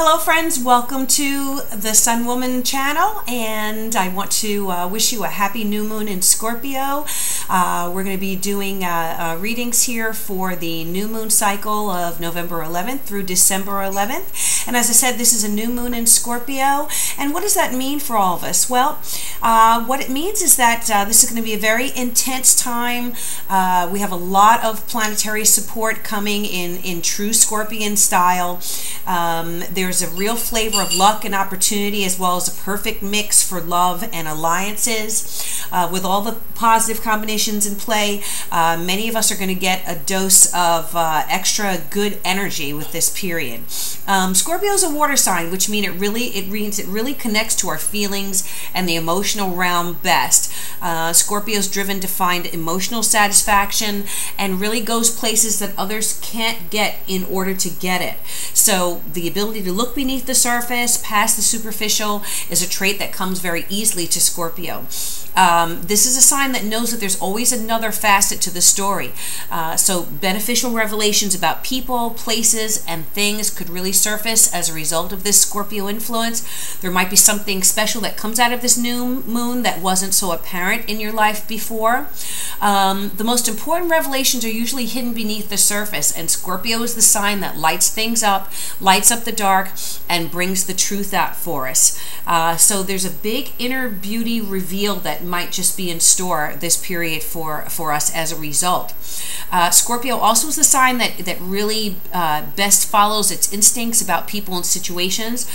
Hello friends, welcome to the SunWoman channel, and I want to wish you a happy new moon in Scorpio. We're going to be doing readings here for the new moon cycle of November 11th through December 11th. And as I said, this is a new moon in Scorpio. And what does that mean for all of us? Well, what it means is that this is going to be a very intense time. We have a lot of planetary support coming in true Scorpion style. There's a real flavor of luck and opportunity, as well as a perfect mix for love and alliances. With all the positive combinations in play, many of us are going to get a dose of extra good energy with this period. Scorpio is a water sign, which means it really connects to our feelings and the emotional realm best. Scorpio is driven to find emotional satisfaction and really goes places that others can't get in order to get it. So the ability to look beneath the surface, past the superficial, is a trait that comes very easily to Scorpio. This is a sign that knows that there's always another facet to the story. So beneficial revelations about people, places, and things could really surface as a result of this Scorpio influence. There might be something special that comes out of this new moon that wasn't so apparent in your life before. The most important revelations are usually hidden beneath the surface, and Scorpio is the sign that lights things up, lights up the dark, and brings the truth out for us. So there's a big inner beauty reveal that might just be in store this period for us as a result. Scorpio also is the sign that really best follows its instincts about people and situations.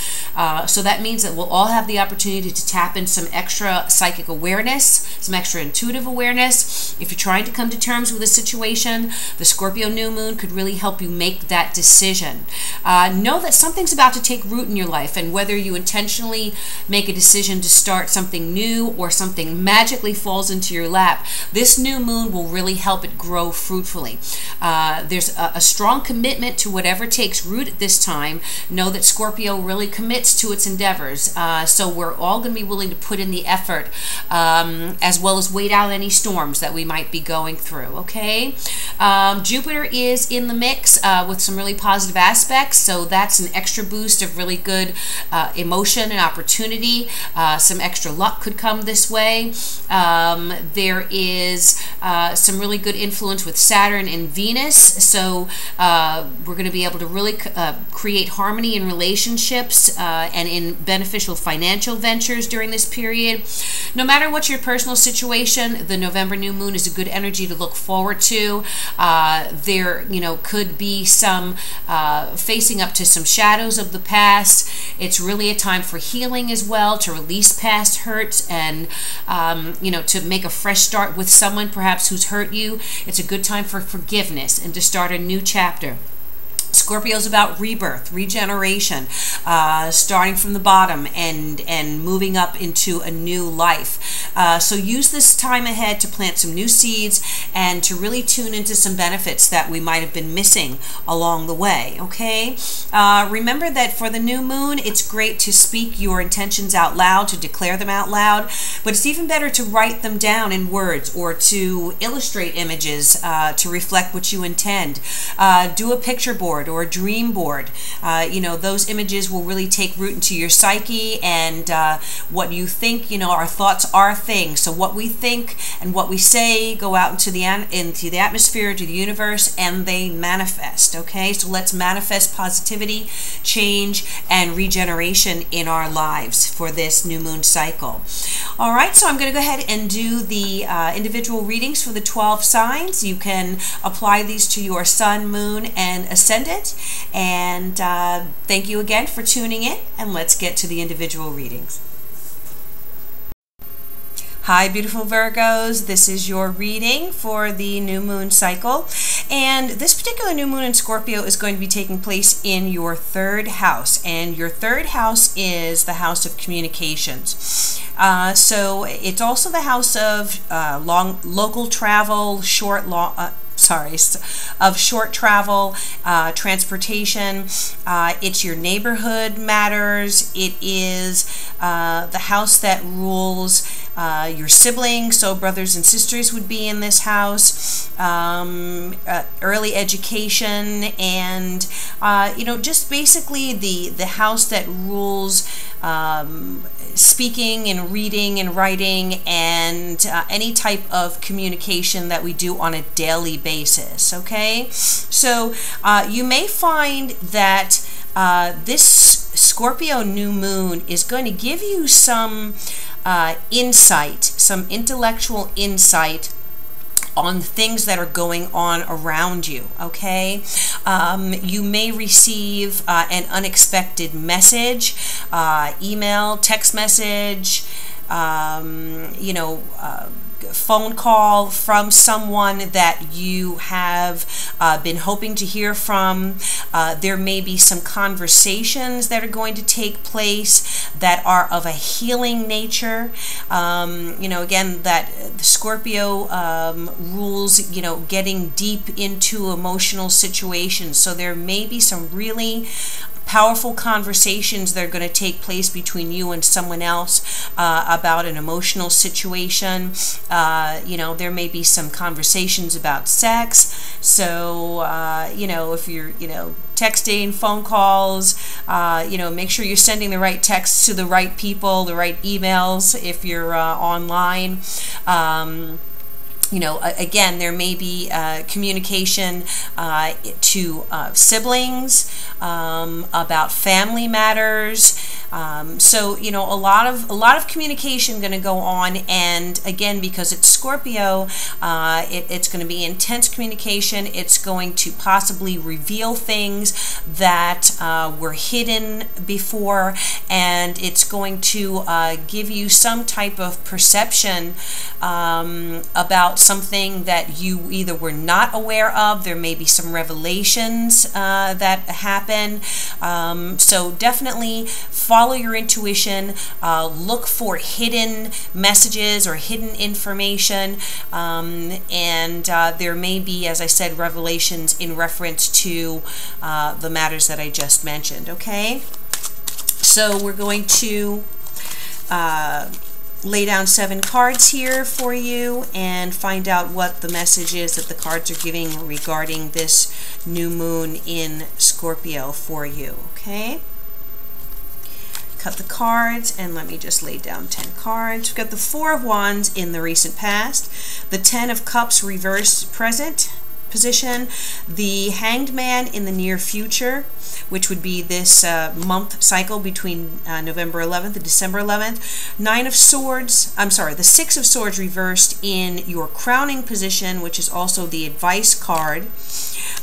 So that means that we'll all have the opportunity to tap in some extra psychic awareness, some extra intuitive awareness. If you're trying to come to terms with a situation, the Scorpio new moon could really help you make that decision. Know that something's about to take root in your life, and whether you intentionally make a decision to start something new or something magically falls into your lap, this new moon will really help it grow fruitfully. There's a strong commitment to whatever takes root at this time. Know that Scorpio really commits to its endeavors, so we're all going to be willing to put in the effort, as well as wait out any storms that we might be going through, okay? Jupiter is in the mix with some really positive aspects, so that's an extra boost of really good emotion and opportunity. Some extra luck could come this way. There is some really good influence with Saturn and Venus, so we're going to be able to really create harmony in relationships and in beneficial financial ventures during this period. No matter what your personal situation, the November new moon is a good energy to look forward to. There, could be some facing up to some shadows of the past. It's really a time for healing as well, to release past hurts and to make a fresh start with someone perhaps who's hurt you. It's a good time for forgiveness and to start a new chapter. Scorpio is about rebirth, regeneration, starting from the bottom and moving up into a new life. So use this time ahead to plant some new seeds and to really tune into some benefits that we might have been missing along the way, okay? Remember that for the new moon, it's great to speak your intentions out loud, to declare them out loud, but it's even better to write them down in words or to illustrate images to reflect what you intend. Do a picture board or a dream board. Those images will really take root into your psyche, and what you think, our thoughts are things. So what we think and what we say go out into the atmosphere, to the universe, and they manifest, okay? So let's manifest positivity, change, and regeneration in our lives for this new moon cycle. All right, so I'm going to go ahead and do the individual readings for the 12 signs. You can apply these to your sun, moon, and ascendant. And thank you again for tuning in, and let's get to the individual readings. Hi beautiful Virgos, this is your reading for the new moon cycle, and this particular new moon in Scorpio is going to be taking place in your third house, and your third house is the house of communications. So it's also the house of local travel, sorry, of short travel, transportation. It's your neighborhood matters. It is the house that rules your siblings, so brothers and sisters would be in this house. Early education, and just basically the house that rules speaking and reading and writing, and any type of communication that we do on a daily basis. Okay, so you may find that this Scorpio new moon is going to give you some insight, some intellectual insight on things that are going on around you. Okay, you may receive an unexpected message, email, text message, phone call from someone that you have been hoping to hear from. There may be some conversations that are going to take place that are of a healing nature. Again, that Scorpio rules, getting deep into emotional situations. So there may be some really powerful conversations that are going to take place between you and someone else about an emotional situation. There may be some conversations about sex. So, if you're, texting, phone calls, make sure you're sending the right texts to the right people, the right emails if you're online. Again, there may be communication to siblings about family matters. So a lot of communication going to go on, and again, because it's Scorpio, it's going to be intense communication. It's going to possibly reveal things that were hidden before, and it's going to give you some type of perception about something that you either were not aware of. There may be some revelations that happen. So definitely follow your intuition. Look for hidden messages or hidden information. And there may be, as I said, revelations in reference to the matters that I just mentioned. Okay? So we're going to lay down 7 cards here for you and find out what the message is that the cards are giving regarding this new moon in Scorpio for you. Okay? Cut the cards, and let me just lay down 10 cards. We've got the 4 of Wands in the recent past, the 10 of Cups reversed present position, the Hanged Man in the near future, which would be this month cycle between November 11th and December 11th. 9 of Swords, the 6 of Swords reversed in your crowning position, which is also the advice card.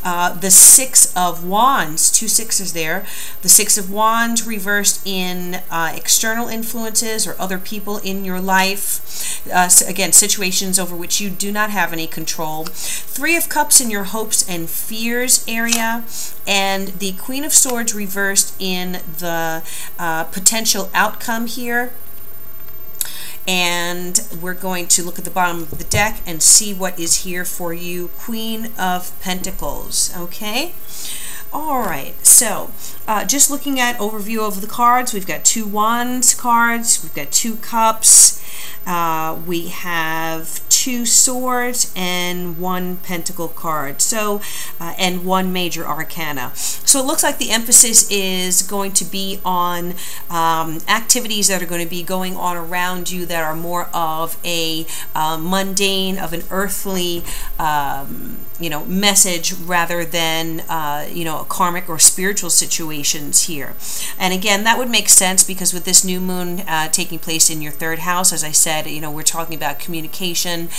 The 6 of Wands, 2 6s there. The 6 of Wands reversed in external influences or other people in your life. Again, situations over which you do not have any control. 3 of Cups in your hopes and fears area. And the Queen of Swords reversed in the potential outcome here. And we're going to look at the bottom of the deck and see what is here for you. Queen of Pentacles. Okay? All right, so just looking at overview of the cards, we've got 2 Wands cards, we've got 2 Cups, we have 2 Swords, and 1 Pentacle card, so and 1 Major Arcana. So it looks like the emphasis is going to be on activities that are going to be going on around you that are more of a mundane, of an earthly message rather than karmic or spiritual situations here. And again, that would make sense because with this new moon taking place in your 3rd house, as I said, we're talking about communication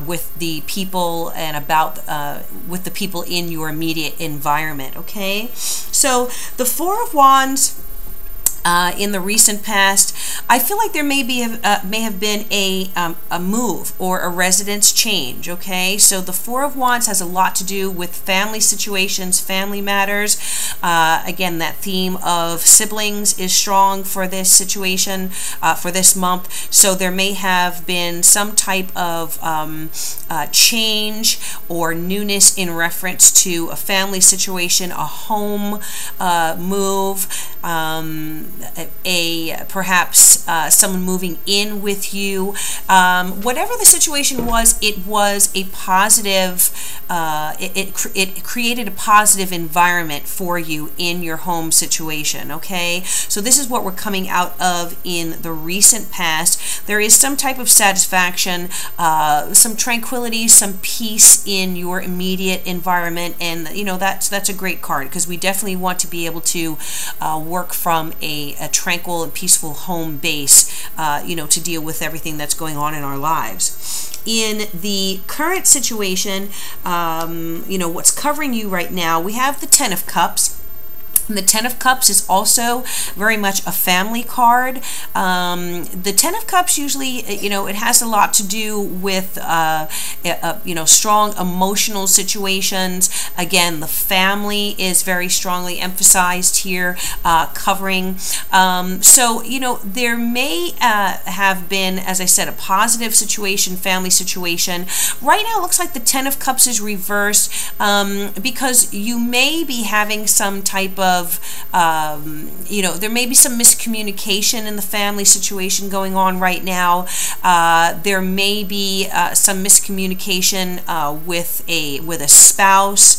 with the people and about with the people in your immediate environment. Okay, so the 4 of Wands in the recent past. I feel like there may have been a move or a residence change. Okay, so the Four of Wands has a lot to do with family situations, family matters. Again, that theme of siblings is strong for this situation, for this month. So there may have been some type of change or newness in reference to a family situation, a home move, perhaps someone moving in with you. Whatever the situation was, it was a positive, it created a positive environment for you in your home situation, okay? So this is what we're coming out of in the recent past. There is some type of satisfaction, some tranquility, some peace in your immediate environment, and you know, that's a great card, because we definitely want to be able to work from a tranquil and peaceful home base, you know, to deal with everything that's going on in our lives. In the current situation, you know, what's covering you right now, we have the Ten of Cups. And the Ten of Cups is also very much a family card. The Ten of Cups usually, you know, it has a lot to do with, you know, strong emotional situations. Again, the family is very strongly emphasized here, covering. So, you know, there may have been, as I said, a positive situation, family situation. Right now, it looks like the Ten of Cups is reversed, because you may be having some type of you know, there may be some miscommunication in the family situation going on right now. There may be some miscommunication with a spouse.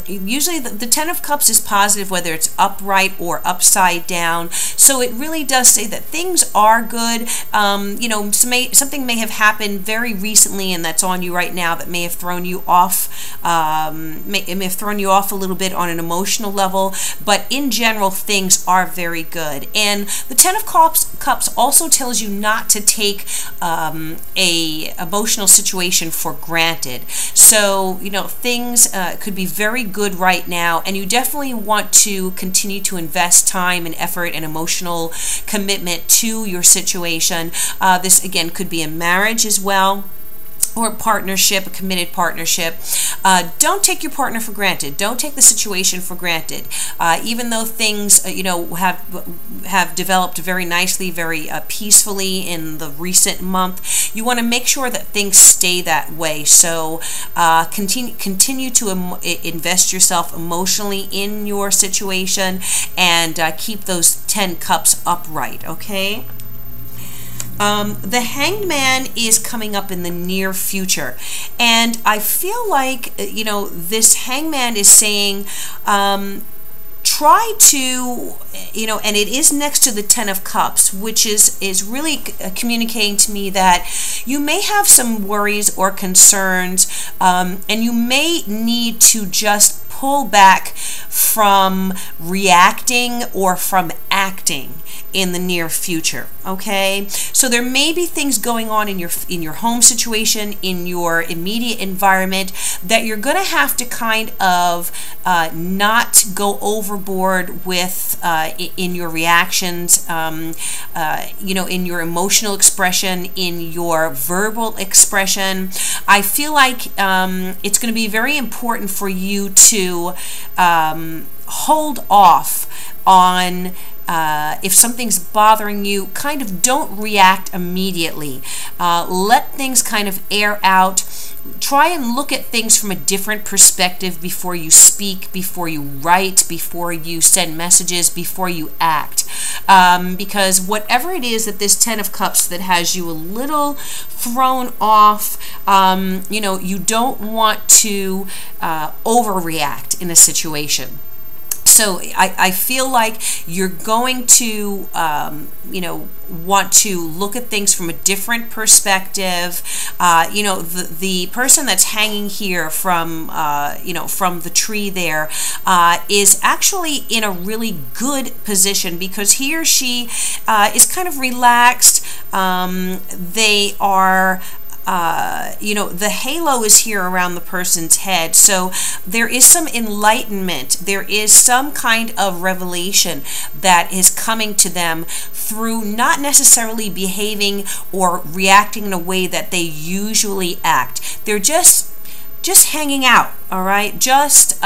Usually the Ten of Cups is positive, whether it's upright or upside down. So it really does say that things are good. You know, something may have happened very recently, and that's on you right now, that may have thrown you off. It may have thrown you off a little bit on an emotional level. But in general, things are very good. And the Ten of Cups also tells you not to take a emotional situation for granted. So, you know, things could be very good right now, and you definitely want to continue to invest time and effort and emotional commitment to your situation. This, again, could be a marriage as well, or a partnership, a committed partnership. Don't take your partner for granted. Don't take the situation for granted. Even though things, you know, have developed very nicely, very peacefully in the recent month, you want to make sure that things stay that way. So continue to invest yourself emotionally in your situation, and keep those 10 cups upright, okay? The Hanged Man is coming up in the near future, and I feel like, you know, this Hangman is saying, try to, you know, and it is next to the Ten of Cups, which is really communicating to me that you may have some worries or concerns, and you may need to just pull back from reacting or from acting in the near future, okay? So there may be things going on in your home situation, in your immediate environment, that you're going to have to kind of not go overboard with in your reactions, you know, in your emotional expression, in your verbal expression. I feel like it's going to be very important for you to hold off on if something's bothering you. Kind of don't react immediately. Let things kind of air out. Try and look at things from a different perspective before you speak, before you write, before you send messages, before you act. Because whatever it is that this Ten of Cups that has you a little thrown off, you know, you don't want to overreact in a situation. So I feel like you're going to, you know, want to look at things from a different perspective. You know, the person that's hanging here from, you know, from the tree there, is actually in a really good position, because he or she is kind of relaxed. They are the halo is here around the person's head. So there is some enlightenment. There is some kind of revelation that is coming to them through not necessarily behaving or reacting in a way that they usually act. They're just hanging out, all right? Just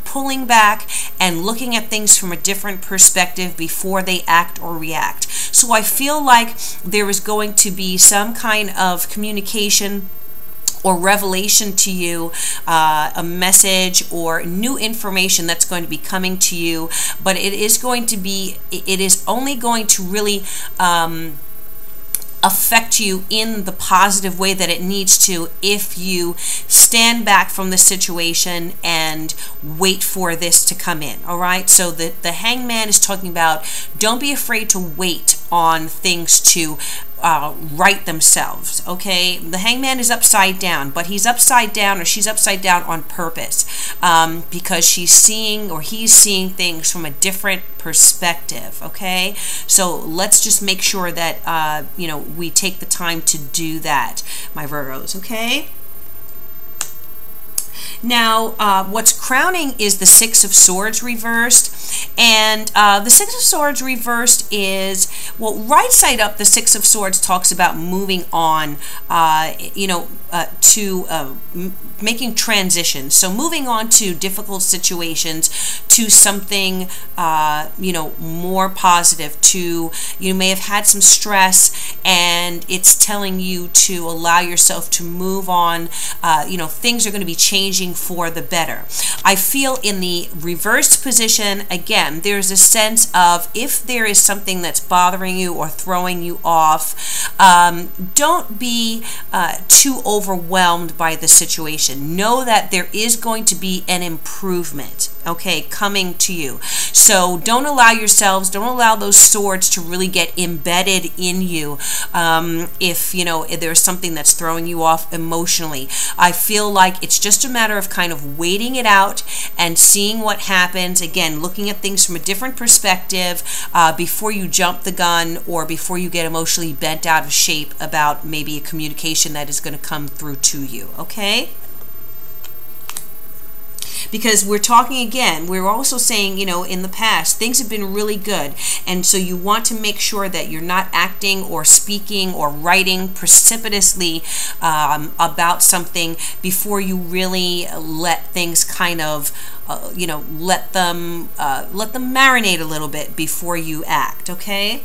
pulling back and looking at things from a different perspective before they act or react. So I feel like there is going to be some kind of communication or revelation to you, a message or new information that's going to be coming to you, but it is only going to really affect you in the positive way that it needs to if you stand back from the situation and wait for this to come in. All right, so the Hangman is talking about, don't be afraid to wait on things to right themselves. Okay, the Hangman is upside down, but he's upside down, or she's upside down on purpose, because she's seeing, or he's seeing things from a different perspective. Okay, so let's just make sure that we take the time to do that, my Virgos. Okay. Now, what's crowning is the Six of Swords reversed, and the Six of Swords reversed is, well, right side up, the Six of Swords talks about moving on, to making transitions. So moving on to difficult situations, to something, more positive. You may have had some stress, and it's telling you to allow yourself to move on. Things are going to be changing for the better. I feel in the reversed position, again, there's a sense of, if there is something that's bothering you or throwing you off, don't be too overwhelmed by the situation. Know that there is going to be an improvement, okay, coming to you. So don't allow those swords to really get embedded in you. If there's something that's throwing you off emotionally, I feel like it's just a matter of kind of waiting it out and seeing what happens. Again, looking at things from a different perspective before you jump the gun, or before you get emotionally bent out of shape about maybe a communication that is going to come through to you. Okay? Because we're talking, again, we're also saying, in the past, things have been really good. And so you want to make sure that you're not acting or speaking or writing precipitously about something before you really let things kind of, let them marinate a little bit before you act, okay?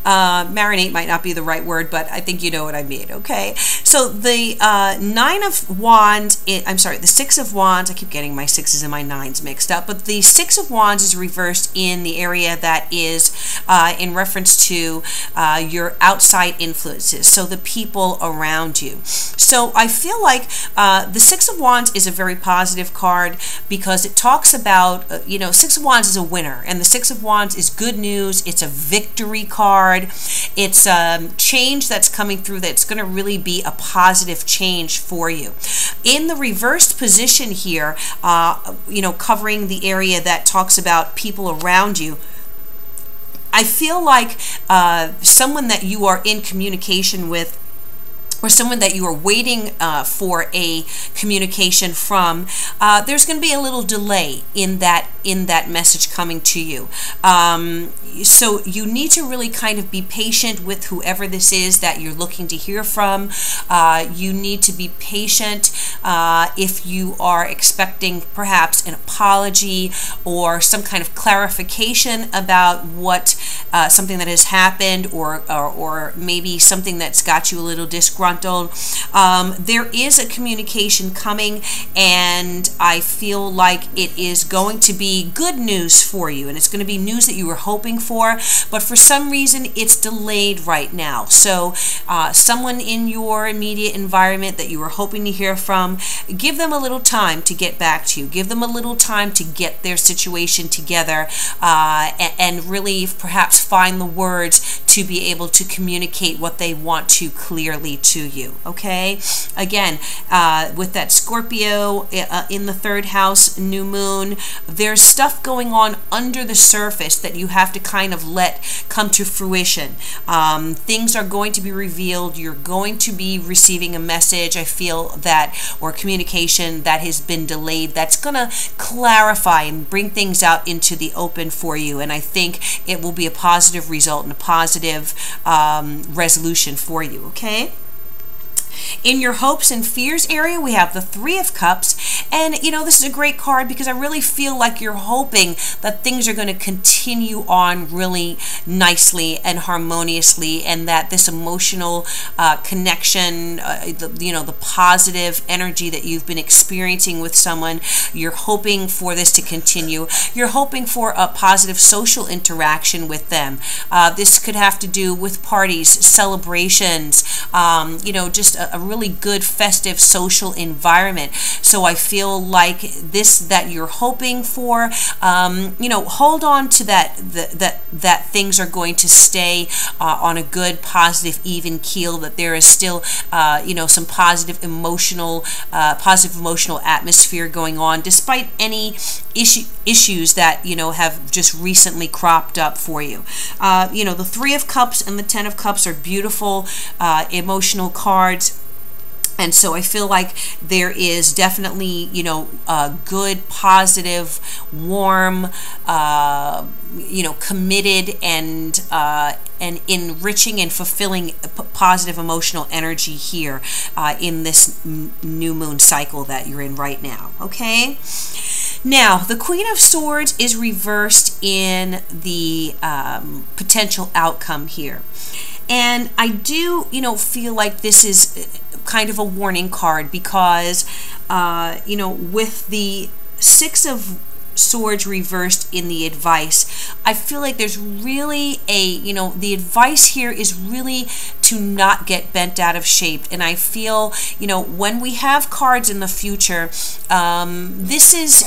Marinate might not be the right word, but I think you know what I mean, okay? So the the Six of Wands, I keep getting my sixes and my nines mixed up, but the Six of Wands is reversed in the area that is in reference to your outside influences, so the people around you. So I feel like the Six of Wands is a very positive card, because it talks about, Six of Wands is a winner, and the Six of Wands is good news. It's a victory card. It's change that's coming through, that's going to really be a positive change for you. In the reversed position here, covering the area that talks about people around you, I feel like someone that you are in communication with, or someone that you are waiting for a communication from, there's going to be a little delay in that message coming to you. So you need to really kind of be patient with whoever this is that you're looking to hear from. You need to be patient if you are expecting perhaps an apology or some kind of clarification about what something that has happened, or maybe something that's got you a little disgruntled. There is a communication coming, and I feel like it is going to be good news for you, and it's going to be news that you were hoping for, but for some reason it's delayed right now. So someone in your immediate environment that you were hoping to hear from, give them a little time to get back to you. Give them a little time to get their situation together, and really perhaps find the words to be able to communicate what they want to clearly to you, okay? Again, with that Scorpio in the third house, new moon, there's stuff going on under the surface that you have to kind of let come to fruition. Things are going to be revealed. You're going to be receiving a message, I feel that, or communication that has been delayed, that's going to clarify and bring things out into the open for you. And I think it will be a positive result and a positive resolution for you, okay? In your hopes and fears area, we have the Three of Cups. And, you know, this is a great card because I really feel like you're hoping that things are going to continue on really nicely and harmoniously, and that this emotional connection, the positive energy that you've been experiencing with someone, you're hoping for this to continue. You're hoping for a positive social interaction with them. This could have to do with parties, celebrations, just a really good festive social environment. So I feel like this that you're hoping for, hold on to that things are going to stay on a good, positive, even keel, that there is still some positive emotional atmosphere going on, despite any issues that have just recently cropped up for you. The Three of Cups and the Ten of Cups are beautiful emotional cards. And so I feel like there is definitely, a good, positive, warm, committed and enriching and fulfilling positive emotional energy here in this new moon cycle that you're in right now, okay? Now, the Queen of Swords is reversed in the potential outcome here. And I do, feel like this is kind of a warning card because, with the Six of Swords reversed in the advice, I feel like there's really the advice here is really to not get bent out of shape. And I feel, when we have cards in the future, this is,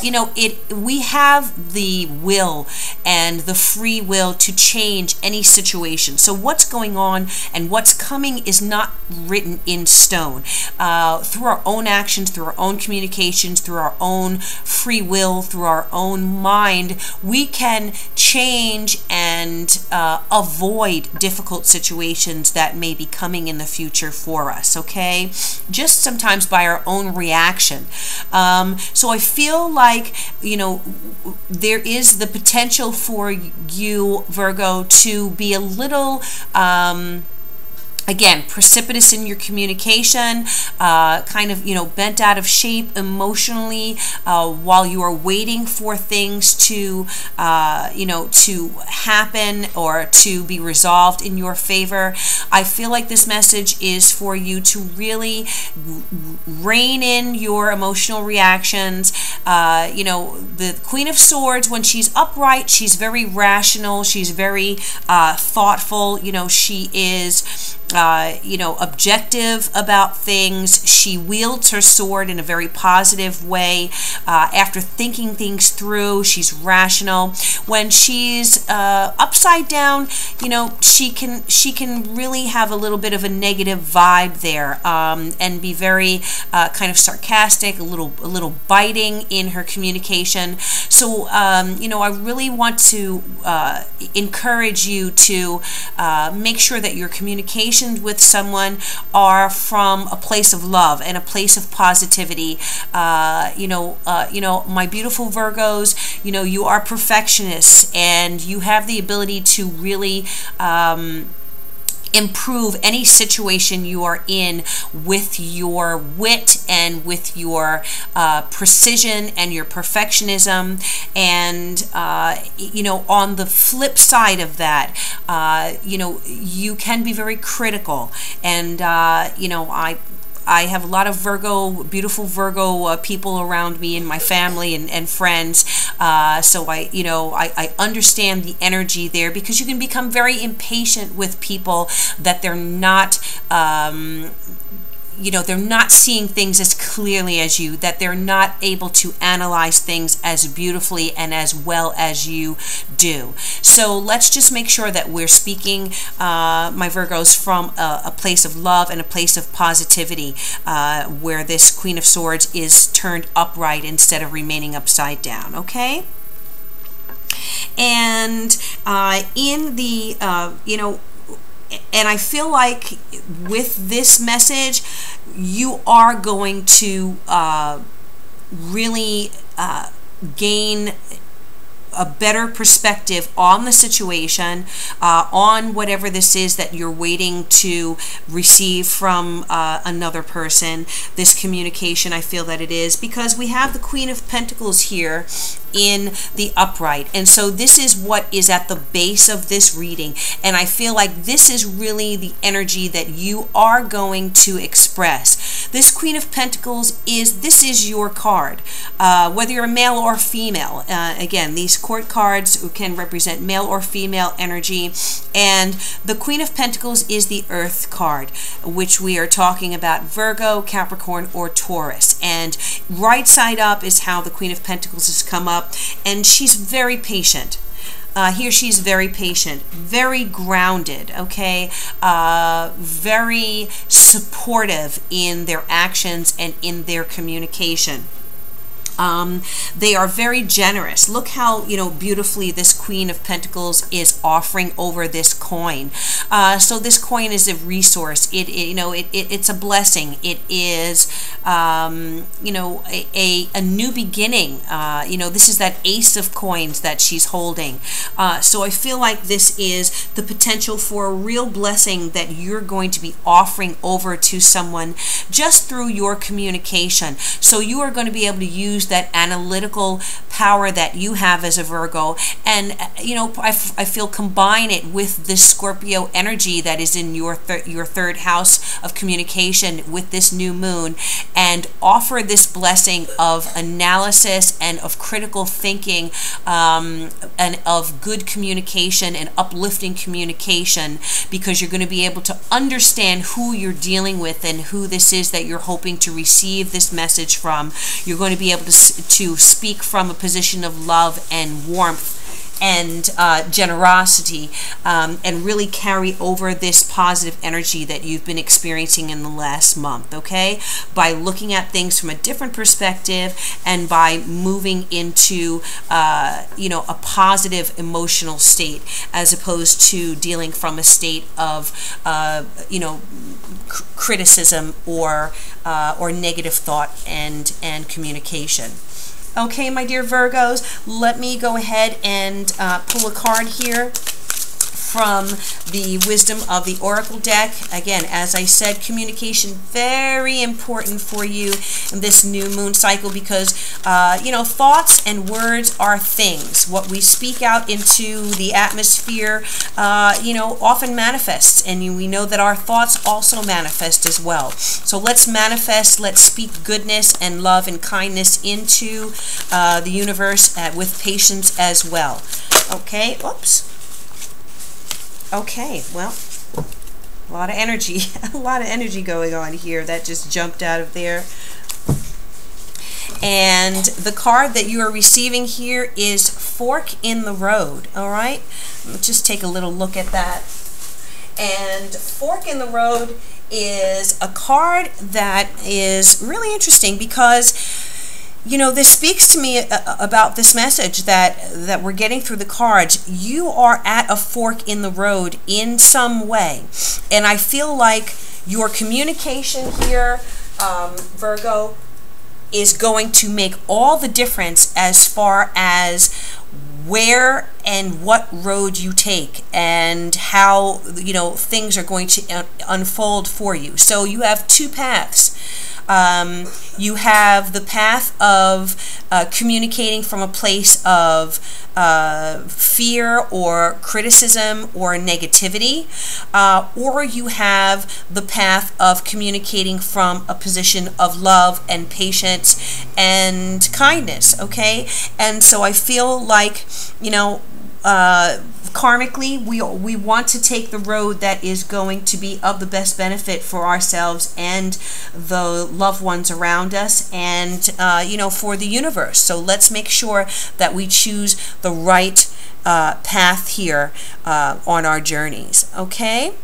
we have the will and the free will to change any situation. So what's going on and what's coming is not written in stone. Through our own actions, through our own communications, through our own free will, through our own mind, we can change and avoid difficult situations that may be coming in the future for us, okay? Just sometimes by our own reaction. So I feel like, there is the potential for you, Virgo, to be a little again, precipitous in your communication, kind of, bent out of shape emotionally, while you are waiting for things to, to happen or to be resolved in your favor. I feel like this message is for you to really rein in your emotional reactions. The Queen of Swords, when she's upright, she's very rational, she's very thoughtful, she is objective about things. She wields her sword in a very positive way. After thinking things through, she's rational. When she's upside down, she can really have a little bit of a negative vibe there, and be very kind of sarcastic, a little biting in her communication. So I really want to encourage you to make sure that your communication with someone are from a place of love and a place of positivity. My beautiful Virgos, you are perfectionists and you have the ability to really improve any situation you are in with your wit and with your precision and your perfectionism. And on the flip side of that, you can be very critical. And I have a lot of beautiful Virgo people around me in my family and friends. So I understand the energy there, because you can become very impatient with people that they're not they're not seeing things as clearly as you, that they're not able to analyze things as beautifully and as well as you do. So let's just make sure that we're speaking, my Virgos, from a place of love and a place of positivity, where this Queen of Swords is turned upright instead of remaining upside down, okay? And in the, and I feel like with this message, you are going to really gain a better perspective on the situation, on whatever this is that you're waiting to receive from another person, this communication. I feel that it is, because we have the Queen of Pentacles here in the upright, and so this is what is at the base of this reading, and I feel like this is really the energy that you are going to express. This Queen of Pentacles this is your card, whether you're a male or female. Again, these court cards can represent male or female energy, and the Queen of Pentacles is the Earth card, which we are talking about Virgo, Capricorn, or Taurus. And right side up is how the Queen of Pentacles has come up, and she's very patient. Here she's very patient, very grounded, okay, very supportive in their actions and in their communication. They are very generous. Look how, beautifully this Queen of Pentacles is offering over this coin. So this coin is a resource. It's a blessing. It is, a new beginning. This is that Ace of Coins that she's holding. So I feel like this is the potential for a real blessing that you're going to be offering over to someone just through your communication. So you are going to be able to use that analytical power that you have as a Virgo, and I feel combine it with this Scorpio energy that is in your third house of communication with this new moon, and offer this blessing of analysis and of critical thinking, and of good communication and uplifting communication, because you're going to be able to understand who you're dealing with and who this is that you're hoping to receive this message from. You're going to be able to speak from a position of love and warmth and generosity, and really carry over this positive energy that you've been experiencing in the last month, okay? By looking at things from a different perspective, and by moving into, a positive emotional state, as opposed to dealing from a state of, criticism or negative thought and communication. Okay, my dear Virgos, let me go ahead and pull a card here from the Wisdom of the Oracle deck. Again, as I said, communication very important for you in this new moon cycle, because thoughts and words are things. What we speak out into the atmosphere often manifests, and we know that our thoughts also manifest as well. So let's manifest, let's speak goodness and love and kindness into the universe with patience as well. Okay, oops. Okay, well, a lot of energy, a lot of energy going on here. That just jumped out of there. And the card that you are receiving here is Fork in the Road, all right? Let's just take a little look at that. And Fork in the Road is a card that is really interesting, because this speaks to me about this message that we're getting through the cards. You are at a fork in the road in some way, and I feel like your communication here, Virgo, is going to make all the difference as far as where and what road you take, and how things are going to unfold for you. So you have two paths. You have the path of communicating from a place of fear or criticism or negativity, or you have the path of communicating from a position of love and patience and kindness, okay? And so I feel like, karmically, we want to take the road that is going to be of the best benefit for ourselves and the loved ones around us, and you know, for the universe. So let's make sure that we choose the right path here on our journeys. Okay.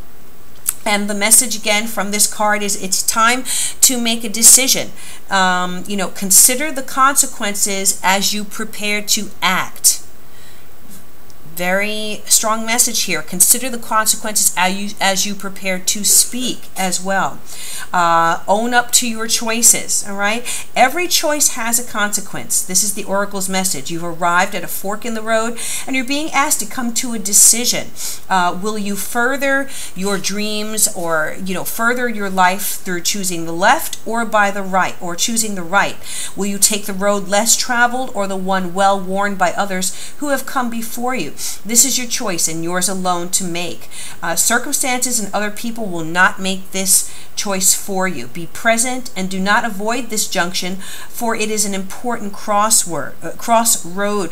And the message again from this card is it's time to make a decision. You know, consider the consequences as you prepare to act. Very strong message here. Consider the consequences as you prepare to speak as well. Own up to your choices, all right? Every choice has a consequence. This is the Oracle's message. You've arrived at a fork in the road, and you're being asked to come to a decision. Will you further your dreams, or, you know, further your life through choosing the left or by the right, or choosing the right? Will you take the road less traveled or the one well worn by others who have come before you? This is your choice and yours alone to make. Circumstances and other people will not make this choice for you. Be present and do not avoid this junction, for it is an important crossroad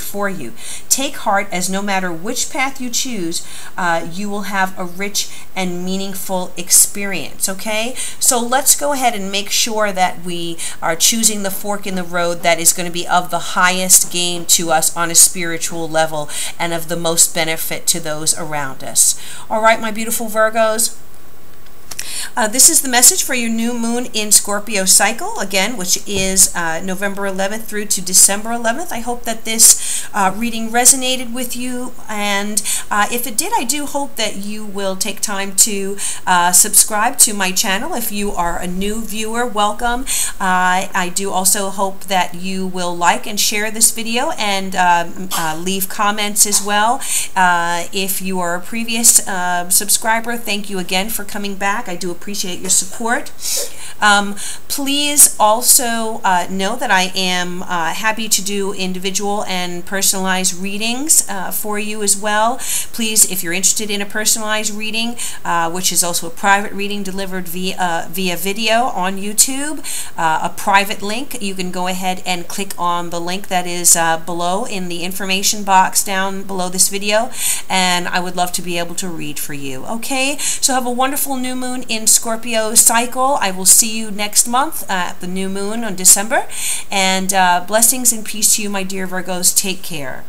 for you. Take heart, as no matter which path you choose, you will have a rich and meaningful experience. Okay, so let's go ahead and make sure that we are choosing the fork in the road that is going to be of the highest gain to us on a spiritual level and of the most benefit to those around us. All right, my beautiful Virgos. This is the message for your new moon in Scorpio cycle, again, which is November 11th through to December 11th. I hope that this reading resonated with you, and if it did, I do hope that you will take time to subscribe to my channel. If you are a new viewer, welcome. I do also hope that you will like and share this video and leave comments as well. If you are a previous subscriber, thank you again for coming back. I do appreciate your support. Please also know that I am happy to do individual and personalized readings for you as well. Please, if you're interested in a personalized reading, which is also a private reading delivered via video on YouTube, a private link, you can go ahead and click on the link that is below in the information box down below this video, and I would love to be able to read for you. Okay, so have a wonderful new moon in Scorpio cycle. I will see you next month at the new moon on December, and blessings and peace to you, my dear Virgos. Take care.